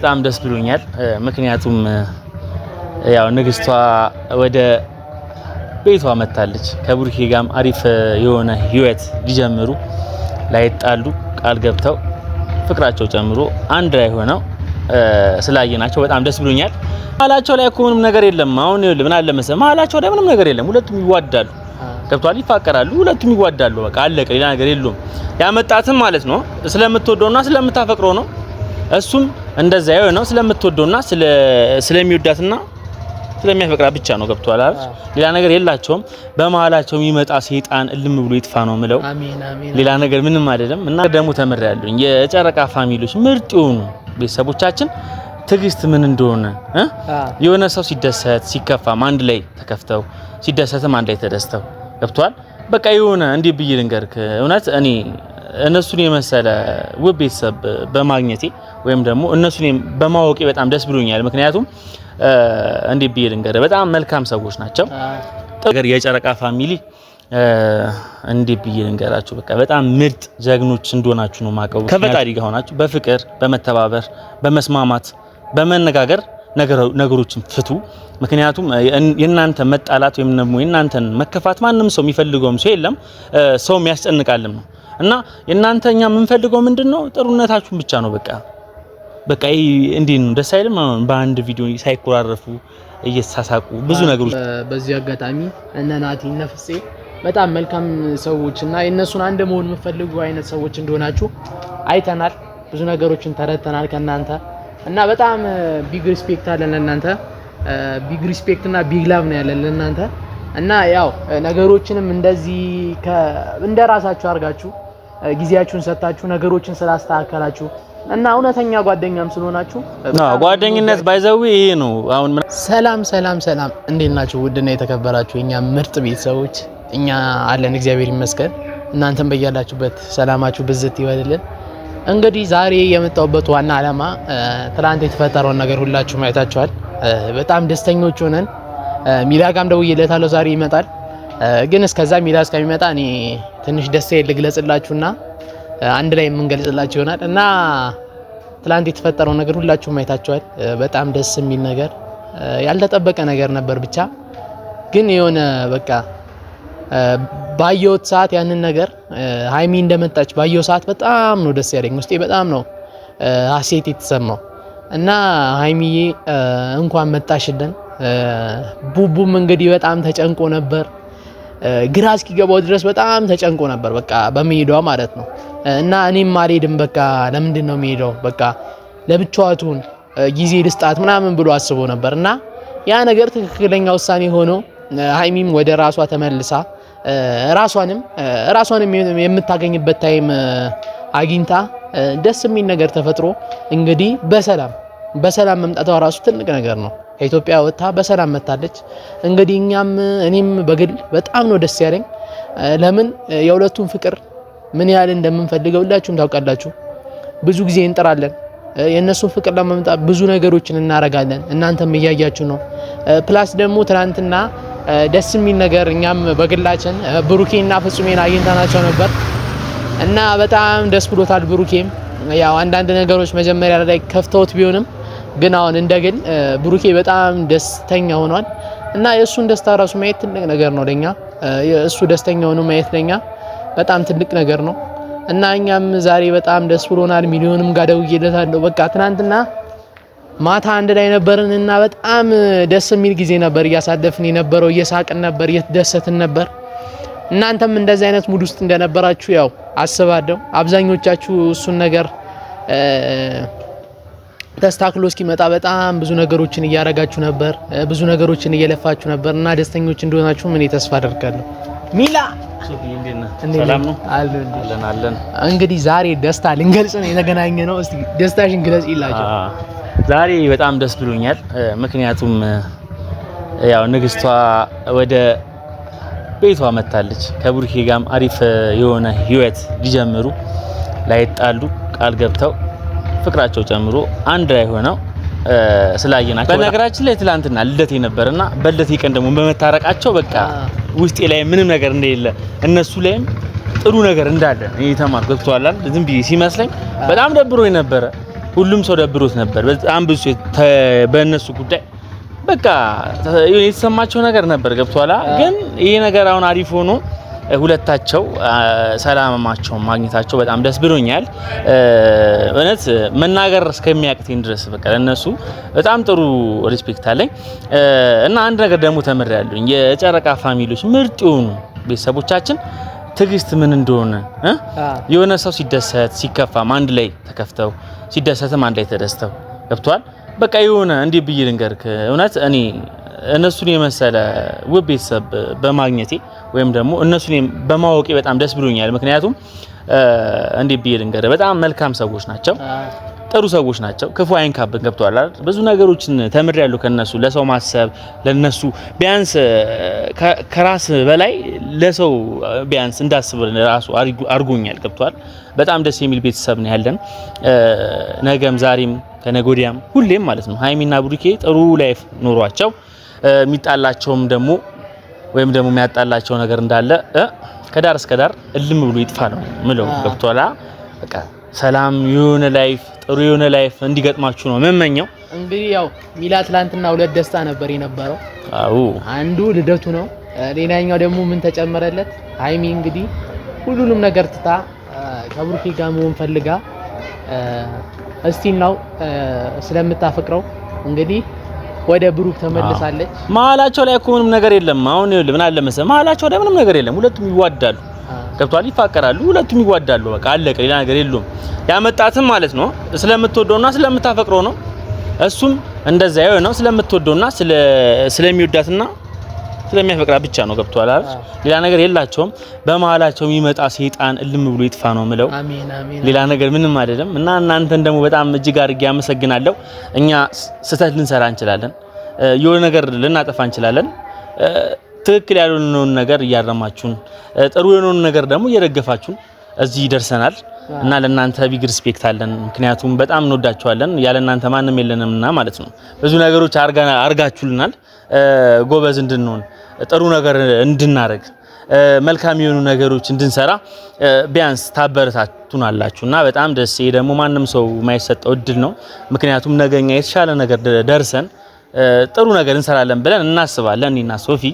በጣም ደስ ብሎኛል። ምክንያቱም ያው ንግስቷ ወደ ቤቷ መጣለች። ከብሩኬ ጋርም አሪፍ የሆነ ህይወት ሊጀምሩ ላይጣሉ ቃል ገብተው ፍቅራቸው ጨምሮ አንድ ላይ ሆነው ስላየናቸው በጣም ደስ ብሎኛል። መሀላቸው ላይ እኮ ምንም ነገር የለም። አሁን ይኸውልህ ምን አለ መሰለህ መሀላቸው ላይ ምንም ነገር የለም። ሁለቱም ይዋዳሉ፣ ገብቷል፣ ይፋቀራሉ። ሁለቱም ይዋዳሉ። በቃ አለቀ። ሌላ ነገር የለውም። ያመጣትም ማለት ነው ስለምትወደውና ስለምታፈቅረው ነው። እሱም እንደዛ ነው ስለምትወደውና ስለሚወዳትና ስለሚያፈቅራት ብቻ ነው። ገብቷል አይደል? ሌላ ነገር የላቸውም። በመሀላቸው የሚመጣ ሰይጣን እልም ብሎ ይጥፋ ነው ምለው። አሜን አሜን። ሌላ ነገር ምንም አይደለም። እና ደግሞ ተመሪያለሁኝ የጨረቃ ፋሚሊዎች ምርጥ የሆኑ ቤተሰቦቻችን ትግስት ምን እንደሆነ የሆነ ሰው ሲደሰት ሲከፋም አንድ ላይ ተከፍተው ሲደሰትም አንድ ላይ ተደስተው ገብቷል። በቃ የሆነ እንዴ ብዬ ልንገርክ እውነት እኔ እነሱን የመሰለ ውብ ቤተሰብ በማግኘቴ ወይም ደግሞ እነሱን በማወቄ በጣም ደስ ብሎኛል። ምክንያቱም እንዴ ብዬ ልንገርህ በጣም መልካም ሰዎች ናቸው። ነገር የጨረቃ ፋሚሊ እንዴ ብዬ ልንገራችሁ በቃ በጣም ምርጥ ጀግኖች እንደሆናችሁ ነው ማቀው። ከፈጣሪ ጋር ሆናችሁ በፍቅር በመተባበር በመስማማት በመነጋገር ነገሮችን ፍቱ። ምክንያቱም የናንተ መጣላት ወይም ደግሞ የናንተን መከፋት ማንም ሰው የሚፈልገውም ሰው የለም፣ ሰው የሚያስጨንቃልም ነው። እና የናንተኛ የምንፈልገው ምንድነው ጥሩነታችሁን ብቻ ነው። በቃ እንዴ ነው ደስ አይልም? በአንድ ቪዲዮ ሳይኮራረፉ እየተሳሳቁ ብዙ ነገሮች። በዚህ አጋጣሚ እነ ናቲ እነ ፍፄ በጣም መልካም ሰዎች እና የነሱን አንድ መሆን የምፈልጉ አይነት ሰዎች እንደሆናችሁ አይተናል። ብዙ ነገሮችን ተረድተናል ከናንተ እና በጣም ቢግ ሪስፔክት አለን ለናንተ። ቢግ ሪስፔክት እና ቢግ ላቭ ነው ያለን ለናንተ። እና ያው ነገሮችንም እንደዚህ እንደራሳችሁ አርጋችሁ ጊዜያችሁን ሰጣችሁ ነገሮችን ስላስተካከላችሁ እና እውነተኛ ጓደኛም ስለሆናችሁ ጓደኝነት ባይዘው ይሄ ነው። አሁን ሰላም እንዴት ናችሁ? ውድና የተከበራችሁ እኛ ምርጥ ቤተሰቦች እኛ አለን እግዚአብሔር ይመስገን። እናንተም በያላችሁበት ሰላማችሁ ብዝት ይበልልን። እንግዲህ ዛሬ የመጣሁበት ዋና ዓላማ ትላንት የተፈጠረውን ነገር ሁላችሁም አይታችኋል። በጣም ደስተኞች ሆነን ሚላጋም ደውዬለታለሁ ዛሬ ይመጣል። ግን እስከዛ ሚላ እስከሚመጣ እኔ ትንሽ ደስታዬን ልግለጽላችሁና አንድ ላይ የምንገልጽላችሁ ይሆናል። እና ትላንት የተፈጠረው ነገር ሁላችሁም አይታችኋል። በጣም ደስ የሚል ነገር ያልተጠበቀ ነገር ነበር። ብቻ ግን የሆነ በቃ ባየሁት ሰዓት ያንን ነገር ሃይሚ እንደመጣች ባየሁት ሰዓት በጣም ነው ደስ ያለኝ። ውስጤ በጣም ነው ሀሴት የተሰማው። እና ሃይሚዬ እንኳን መጣሽልን። ቡቡም እንግዲህ በጣም ተጨንቆ ነበር። ግራ እስኪገባው ድረስ በጣም ተጨንቆ ነበር። በቃ በመሄዷ ማለት ነው። እና እኔም አልሄድም በቃ ለምንድን ነው የምሄደው? በቃ ለብቻዋቱን ጊዜ ልስጣት ምናምን ብሎ አስቦ ነበር። እና ያ ነገር ትክክለኛ ውሳኔ ሆኖ ሃይሚም ወደ ራሷ ተመልሳ ራሷንም የምታገኝበት ታይም አግኝታ ደስ የሚል ነገር ተፈጥሮ እንግዲህ በሰላም መምጣቷ ራሱ ትልቅ ነገር ነው። ከኢትዮጵያ ወጥታ በሰላም መጣለች። እንግዲህ እኔም በግል በጣም ነው ደስ ያለኝ። ለምን የሁለቱም ፍቅር ምን ያህል እንደምንፈልገው ሁላችሁም ታውቃላችሁ። ብዙ ጊዜ እንጥራለን። የነሱን ፍቅር ለማምጣት ብዙ ነገሮችን እናረጋለን። እናንተም እያያችሁ ነው። ፕላስ ደግሞ ትናንትና ደስ የሚል ነገር እኛም በግላችን ብሩኬና ፍጹሜን አግኝተናቸው ነበር እና በጣም ደስ ብሎታል። ብሩኬም ያው አንዳንድ ነገሮች መጀመሪያ ላይ ከፍተውት ቢሆንም ግን አሁን እንደግል ብሩኬ በጣም ደስተኛ ሆኗል። እና የእሱን ደስታ ራሱ ማየት ትልቅ ነገር ነው ለኛ። እሱ ደስተኛ ሆኖ ማየት ለኛ በጣም ትልቅ ነገር ነው። እና እኛም ዛሬ በጣም ደስ ብሎናል። ሚሊዮንም ጋር ደውዬለታለሁ። በቃ ትናንትና ማታ አንድ ላይ ነበርን እና በጣም ደስ የሚል ጊዜ ነበር እያሳለፍን የነበረው። እየሳቅን ነበር፣ እየተደሰትን ነበር። እናንተም እንደዚህ አይነት ሙድ ውስጥ እንደነበራችሁ ያው አስባለሁ። አብዛኞቻችሁ እሱን ነገር ተስተካክሎ እስኪመጣ በጣም ብዙ ነገሮችን እያረጋችሁ ነበር፣ ብዙ ነገሮችን እየለፋችሁ ነበር እና ደስተኞች እንደሆናችሁ ምን ተስፋ አደርጋለሁ። ሚላ ሰላም ነው አለን። እንግዲህ ዛሬ ደስታ ልንገልጽ ነው የተገናኘ ነው። እስቲ ደስታሽን ግለጽ ይላችሁ። ዛሬ በጣም ደስ ብሎኛል። ምክንያቱም ያው ንግስቷ ወደ ቤቷ መጣለች። ከብሩኬ ጋርም አሪፍ የሆነ ህይወት ሊጀምሩ ላይጣሉ ቃል ገብተው ፍቅራቸው ጨምሮ አንድ ላይ ሆነው ስላየናቸው። በነገራችን ላይ ትላንትና ልደቴ ነበርና በልደቴ ቀን ደግሞ በመታረቃቸው በቃ ውስጤ ላይ ምንም ነገር እንደሌለ እነሱ ላይም ጥሩ ነገር እንዳለ እኔ ተማርኩ። ገብቷል። ዝም ብዬ ሲመስለኝ በጣም ደብሮኝ ነበረ። ሁሉም ሰው ደብሮት ነበር። በጣም ብዙ በእነሱ ጉዳይ በቃ የተሰማቸው ነገር ነበር ገብቷላ። ግን ይሄ ነገር አሁን አሪፍ ሆኖ ሁለታቸው ሰላማቸውን ማግኘታቸው በጣም ደስ ብሎኛል። እውነት መናገር እስከሚያቅተኝ ድረስ በቃ ለነሱ በጣም ጥሩ ሪስፔክት አለኝ። እና አንድ ነገር ደግሞ ተምሬያለሁ። የጨረቃ ፋሚሊዎች ምርጥ የሆኑ ቤተሰቦቻችን ትግስት ምን እንደሆነ የሆነ ሰው ሲደሰት ሲከፋም አንድ ላይ ተከፍተው ሲደሰትም አንድ ላይ ተደስተው ገብቷል። በቃ የሆነ እንዴ ብዬ ልንገርክ እውነት እኔ እነሱን የመሰለ ውብ ቤተሰብ በማግኘቴ ወይም ደግሞ እነሱን በማወቄ በጣም ደስ ብሎኛል። ምክንያቱም እንዴ ብዬ ልንገርህ በጣም መልካም ሰዎች ናቸው፣ ጥሩ ሰዎች ናቸው። ክፉ አይንካብን ገብቷል አይደል? ብዙ ነገሮችን ተምሬያለሁ ከነሱ። ለሰው ማሰብ ለነሱ ቢያንስ ከራስ በላይ ለሰው ቢያንስ እንዳስብ ራሱ አርጎኛል ገብቷል። በጣም ደስ የሚል ቤተሰብ ነው ያለን። ነገም ዛሬም ከነገ ወዲያም ሁሌም ማለት ነው ሃይሚና ብሩኬ ጥሩ ላይፍ ኖሯቸው የሚጣላቸውም ደግሞ ወይም ደግሞ የሚያጣላቸው ነገር እንዳለ ከዳር እስከ ዳር እልም ብሎ ይጥፋ ነው ምለው ገብቷል። በቃ ሰላም የሆነ ላይፍ ጥሩ የሆነ ላይፍ እንዲገጥማችሁ ነው መመኘው። እንግዲህ ያው ሚላት ትላንትና ሁለት ደስታ ነበር የነበረው። አዎ አንዱ ልደቱ ነው፣ ሌላኛው ደግሞ ምን ተጨመረለት ሃይሚ እንግዲህ ሁሉንም ነገር ትታ ከብሩኬ ጋር መሆን ፈልጋ እስቲል ነው ስለምታፈቅረው እንግዲህ ወደ ብሩክ ተመልሳለች። መሀላቸው ላይ እኮ ምንም ነገር የለም። አሁን ይኸውልህ ምን አለ መሰለህ መሀላቸው ላይ ምንም ነገር የለም። ሁለቱም ይዋዳሉ ገብቷል፣ ይፋቀራሉ፣ ሁለቱም ይዋዳሉ። በቃ አለቀ፣ ሌላ ነገር የለውም። ያመጣትም ማለት ነው ስለምትወደውና ስለምታፈቅረው ነው። እሱም እንደዛ ነው ስለምትወደውና ስለሚወዳትና ስለሚያፈቅራት ብቻ ነው ገብቷል አይደል? ሌላ ነገር የላቸውም። በመሀላቸው የሚመጣ ሰይጣን እልም ብሎ ይጥፋ ነው ምለው። አሜን አሜን። ሌላ ነገር ምንም አይደለም። እና እናንተን ደግሞ በጣም እጅግ አድርጌ አመሰግናለሁ። እኛ ስህተት ልንሰራ እንችላለን፣ የሆነ ነገር ልናጠፋ እንችላለን። ትክክል ያልሆነውን ነገር እያረማችሁን፣ ጥሩ የሆነውን ነገር ደግሞ እየደገፋችሁን እዚህ ደርሰናል። እና ለእናንተ ቢግ ሪስፔክት አለን። ምክንያቱም በጣም እንወዳችኋለን። ያለ እናንተ ማንም የለንምና ማለት ነው። ብዙ ነገሮች አርጋችሁልናል። ጎበዝ እንድንሆን ጥሩ ነገር እንድናረግ መልካም የሆኑ ነገሮች እንድንሰራ ቢያንስ ታበረታቱናላችሁና በጣም ደስ ይሄ ደግሞ ማንም ሰው የማይሰጠው እድል ነው። ምክንያቱም ነገኛ የተሻለ ነገር ደርሰን ጥሩ ነገር እንሰራለን ብለን እናስባለን። እኔና ሶፊ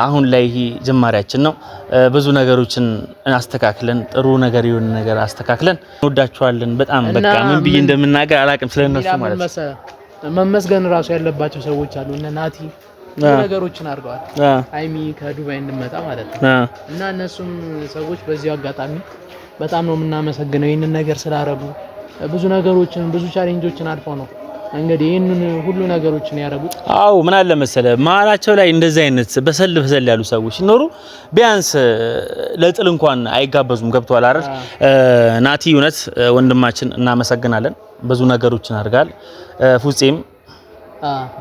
አሁን ላይ ይሄ ጅማሬያችን ነው። ብዙ ነገሮችን አስተካክለን ጥሩ ነገር የሆነ ነገር አስተካክለን እንወዳችኋለን በጣም በቃ ምን ብዬ እንደምናገር አላቅም ስለነሱ ማለት ነው። መመስገን ራሱ ያለባቸው ሰዎች አሉ። እነ ናቲ ነገሮችን አድርገዋል ሃይሚ ከዱባይ እንድመጣ ማለት ነው። እና እነሱም ሰዎች በዚሁ አጋጣሚ በጣም ነው የምናመሰግነው ይህንን ነገር ስላደረጉ። ብዙ ነገሮችን ብዙ ቻሌንጆችን አልፈው ነው እንግዲህ ይሄንን ሁሉ ነገሮችን ያደረጉት። አው ምን አለ መሰለ መሀላቸው ላይ እንደዚህ አይነት በሰል ያሉ ሰዎች ሲኖሩ ቢያንስ ለጥል እንኳን አይጋበዙም ገብቷል አይደል? ናቲ እውነት ወንድማችን እናመሰግናለን። ብዙ ነገሮችን አድርጋል። ፉጼም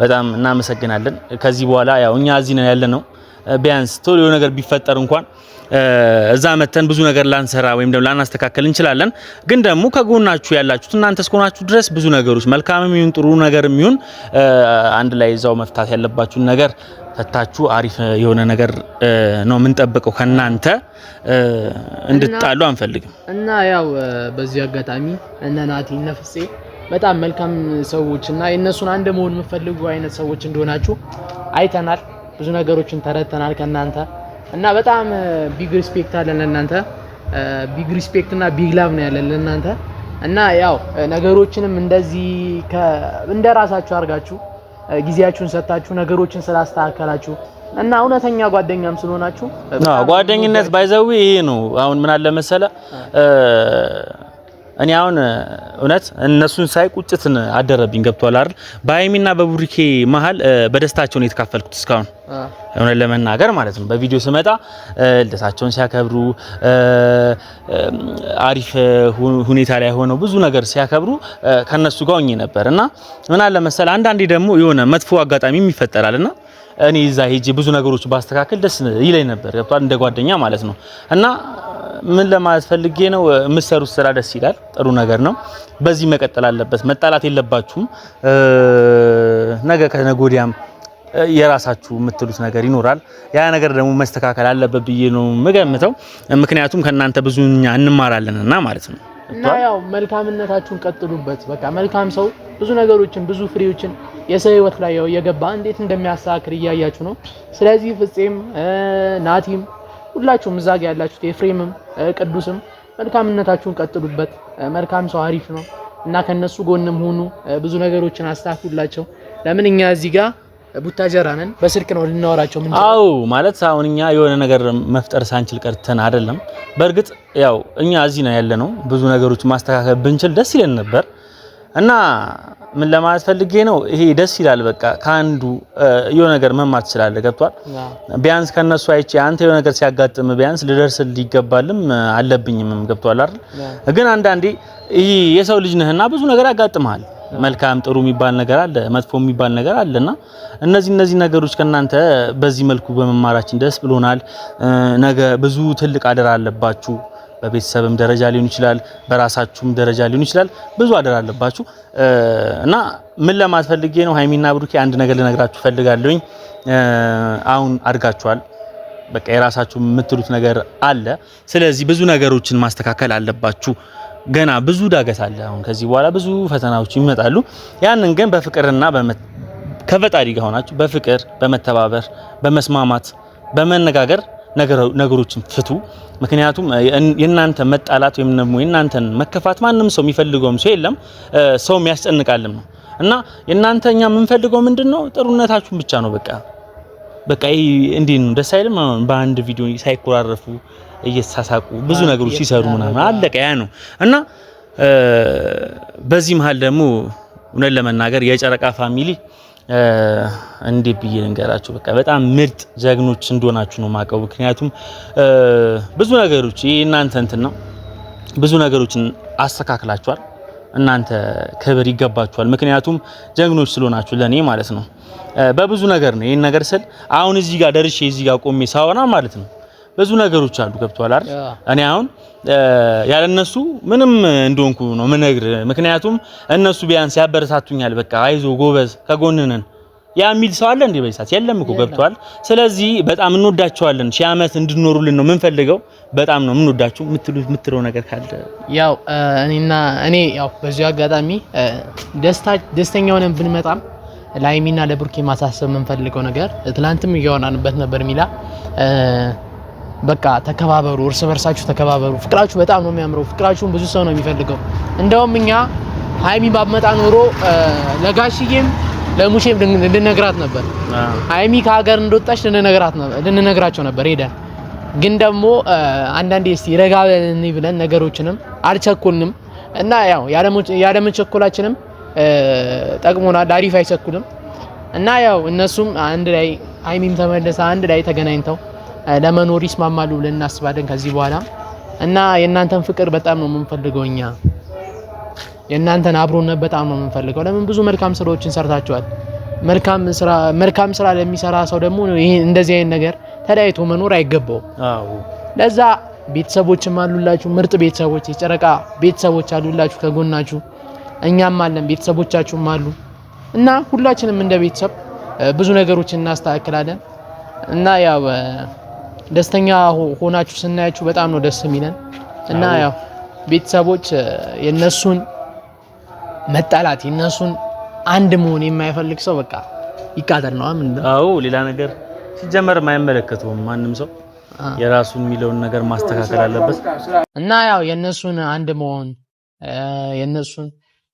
በጣም እናመሰግናለን። ከዚህ በኋላ ያው እኛ እዚህ ነን ያለነው። ቢያንስ ቶሎ የሆነ ነገር ቢፈጠር እንኳን እዛ መተን ብዙ ነገር ላንሰራ ወይም ደግሞ ላናስተካከል እንችላለን። ግን ደግሞ ከጎናችሁ ያላችሁት እናንተ እስከሆናችሁ ድረስ ብዙ ነገሮች መልካምም ይሁን ጥሩ ነገርም ይሁን አንድ ላይ እዛው መፍታት ያለባችሁን ነገር ፈታችሁ አሪፍ የሆነ ነገር ነው የምንጠብቀው ከናንተ። እንድትጣሉ አንፈልግም። እና ያው በዚህ አጋጣሚ እነ ናቲ እነ ፍፄ በጣም መልካም ሰዎች እና የነሱን አንድ መሆን የምትፈልጉ አይነት ሰዎች እንደሆናችሁ አይተናል። ብዙ ነገሮችን ተረድተናል ከናንተ እና በጣም ቢግ ሪስፔክት አለን ለእናንተ። ቢግ ሪስፔክት እና ቢግ ላቭ ነው ያለን ለእናንተ። እና ያው ነገሮችንም እንደዚህ እንደራሳችሁ አድርጋችሁ ጊዜያችሁን ሰጣችሁ ነገሮችን ስላስተካከላችሁ እና እውነተኛ ጓደኛም ስለሆናችሁ ጓደኝነት ባይዘው ይሄ ነው። አሁን ምን አለ መሰለ እኔ አሁን እውነት እነሱን ሳይ ቁጭትን አደረብኝ ገብቷል አይደል? በሃይሚና በቡሩኬ መሀል በደስታቸው ነው የተካፈልኩት እስካሁን እውነት ለመናገር ማለት ነው። በቪዲዮ ስመጣ ልደታቸውን ሲያከብሩ አሪፍ ሁኔታ ላይ ሆነው ብዙ ነገር ሲያከብሩ ከነሱ ጋር ሆኜ ነበር እና ምን አለ መሰለ አንዳንዴ ደግሞ የሆነ መጥፎ አጋጣሚም ይፈጠራልና እኔ እዛ ሄጄ ብዙ ነገሮች ባስተካከል ደስ ይለኝ ነበር ገብቷል እንደ ጓደኛ ማለት ነው። እና ምን ለማለት ፈልጌ ነው የምትሰሩት ስራ ደስ ይላል፣ ጥሩ ነገር ነው። በዚህ መቀጠል አለበት። መጣላት የለባችሁም። ነገ ከነገ ወዲያም የራሳችሁ የምትሉት ነገር ይኖራል። ያ ነገር ደግሞ መስተካከል አለበት ብዬ ነው የምገምተው። ምክንያቱም ከናንተ ብዙኛ እንማራለንና ማለት ነው። እና ያው መልካምነታችሁን ቀጥሉበት። በቃ መልካም ሰው ብዙ ነገሮችን ብዙ ፍሬዎችን የሰው ህይወት ላይ ያው እየገባ እንዴት እንደሚያስተካክል እያያችሁ ነው። ስለዚህ ፍፄም ናቲም ሁላችሁም እዛ ጋር ያላችሁት ኤፍሬምም ቅዱስም መልካምነታችሁን ቀጥሉበት። መልካም ሰው አሪፍ ነው እና ከነሱ ጎንም ሆኑ። ብዙ ነገሮችን አስተካክሉላቸው። ለምን እኛ እዚህ ጋር ቡታጀራ ነን፣ በስልክ ነው ልናወራቸው ምን? አው ማለት አሁን እኛ የሆነ ነገር መፍጠር ሳንችል ቀርተን አይደለም። በእርግጥ ያው እኛ እዚህ ነው ያለነው። ብዙ ነገሮች ማስተካከል ብንችል ደስ ይለን ነበር እና ምን ለማለት ፈልጌ ነው፣ ይሄ ደስ ይላል። በቃ ካንዱ የሆነ ነገር መማር ትችላለህ። ገብቷል? ቢያንስ ከነሱ አይቼ አንተ የሆነ ነገር ሲያጋጥም ቢያንስ ልደርስልህ ይገባልም አለብኝም። ገብቷል አይደል? ግን አንዳንዴ ይሄ የሰው ልጅ ነህና ብዙ ነገር ያጋጥማል። መልካም ጥሩ የሚባል ነገር አለ፣ መጥፎ የሚባል ነገር አለና እነዚህ ነገሮች ከናንተ በዚህ መልኩ በመማራችን ደስ ብሎናል። ነገ ብዙ ትልቅ አደራ አለባችሁ። በቤተሰብም ደረጃ ሊሆን ይችላል፣ በራሳችሁም ደረጃ ሊሆን ይችላል። ብዙ አደራ አለባችሁ እና ምን ለማለት ፈልጌ ነው፣ ሃይሚና ብሩኬ አንድ ነገር ልነግራችሁ ፈልጋለሁኝ። አሁን አድጋችኋል። በቃ የራሳችሁ የምትሉት ነገር አለ። ስለዚህ ብዙ ነገሮችን ማስተካከል አለባችሁ። ገና ብዙ ዳገት አለ። አሁን ከዚህ በኋላ ብዙ ፈተናዎች ይመጣሉ። ያንን ግን በፍቅርና ከፈጣሪ ጋር ሆናችሁ በፍቅር በመተባበር በመስማማት በመነጋገር ነገሮችን ፍቱ። ምክንያቱም የናንተ መጣላት ወይም ደግሞ የናንተን መከፋት ማንም ሰው የሚፈልገውም ሰው የለም፣ ሰው የሚያስጨንቃልም ነው እና የናንተኛ የምንፈልገው ምንድነው? ጥሩነታችሁን ብቻ ነው። በቃ ይሄ እንዴት ነው ደስ አይልም? በአንድ ቪዲዮ ሳይኮራረፉ እየተሳሳቁ ብዙ ነገሮች ሲሰሩ ምናምን አለቀ። ያ ነው እና በዚህ መሃል ደግሞ እውነት ለመናገር የጨረቃ ፋሚሊ እንዴት ብዬ ልንገራችሁ፣ በቃ በጣም ምርጥ ጀግኖች እንደሆናችሁ ነው ማቀው። ምክንያቱም ብዙ ነገሮች እናንተ እንትን ነው ብዙ ነገሮችን አስተካክላችኋል። እናንተ ክብር ይገባችኋል። ምክንያቱም ጀግኖች ስለሆናችሁ ለኔ ማለት ነው። በብዙ ነገር ነው ይሄን ነገር ስል አሁን እዚህ ጋር ደርሼ እዚህ ጋር ቆሜ ሳወራ ማለት ነው ብዙ ነገሮች አሉ። ገብቷል አይደል? እኔ አሁን ያለነሱ ምንም እንደሆንኩ ነው ምነግር። ምክንያቱም እነሱ ቢያንስ ያበረታቱኛል። በቃ አይዞ ጎበዝ ከጎንነን ያ የሚል ሰው አለ እንዴ? በይሳት የለም እኮ ገብቷል። ስለዚህ በጣም እንወዳቸዋለን። ሺህ ዓመት እንድንኖሩልን ነው የምንፈልገው። በጣም ነው የምንወዳችሁ። የምትለው ነገር ካለ ያው እኔ ያው በዚህ አጋጣሚ ደስተኛ ሆነን ብንመጣም ለሃይሚና ለብሩኬ ማሳሰብ የምንፈልገው ነገር ትላንትም እያወራንበት ነበር ሚላ በቃ ተከባበሩ፣ እርስ በርሳችሁ ተከባበሩ። ፍቅራችሁ በጣም ነው የሚያምረው። ፍቅራችሁን ብዙ ሰው ነው የሚፈልገው። እንደውም እኛ ሃይሚ ባመጣ ኖሮ ለጋሽዬም ለሙሼም ልንነግራት ነበር። ሃይሚ ከሀገር እንደወጣች ልንነግራቸው ነበር ሄደን። ግን ደግሞ አንዳንዴ እስቲ ረጋ ብለን ነገሮችንም አልቸኩልንም እና ያው ያለመቸኮላችንም ጠቅሞናል። አሪፍ አይቸኩልም እና ያው እነሱም አንድ ላይ ሃይሚም ተመለሰ አንድ ላይ ተገናኝተው ለመኖር ይስማማሉ ብለን እናስባለን ከዚህ በኋላ እና የእናንተን ፍቅር በጣም ነው የምንፈልገው። እኛ የእናንተን አብሮነት በጣም ነው የምንፈልገው። ለምን ብዙ መልካም ስራዎችን ሰርታችኋል። መልካም ስራ ለሚሰራ ሰው ደግሞ ይሄ እንደዚህ አይነት ነገር ተለያይቶ መኖር አይገባውም። ለዛ ቤተሰቦችም አሉላችሁ፣ ምርጥ ቤተሰቦች፣ የጨረቃ ቤተሰቦች አሉላችሁ ከጎናችሁ። እኛም አለን፣ ቤተሰቦቻችሁም አሉ እና ሁላችንም እንደ ቤተሰብ ብዙ ነገሮችን እናስተካክላለን እና ያው ደስተኛ ሆናችሁ ስናያችሁ በጣም ነው ደስ የሚለን እና ያው ቤተሰቦች የነሱን መጣላት የነሱን አንድ መሆን የማይፈልግ ሰው በቃ ይቃጠል ነው። አዎ ሌላ ነገር ሲጀመር የማይመለከተውም ማንም ሰው የራሱን የሚለውን ነገር ማስተካከል አለበት እና ያው የነሱን አንድ መሆን የነሱን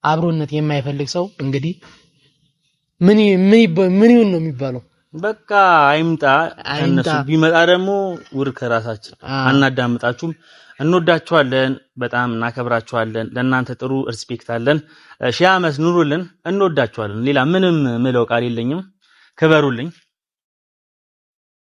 አብሮነት የማይፈልግ ሰው እንግዲህ ምን ይሁን ነው የሚባለው? በቃ አይምጣ። እነሱ ቢመጣ ደግሞ ውር ከራሳችን አናዳምጣችሁም። እንወዳችኋለን፣ በጣም እናከብራችኋለን። ለእናንተ ጥሩ ሪስፔክት አለን። ሺህ ዓመት ኑሩልን። እንወዳችኋለን። ሌላ ምንም ምለው ቃል የለኝም። ክበሩልኝ።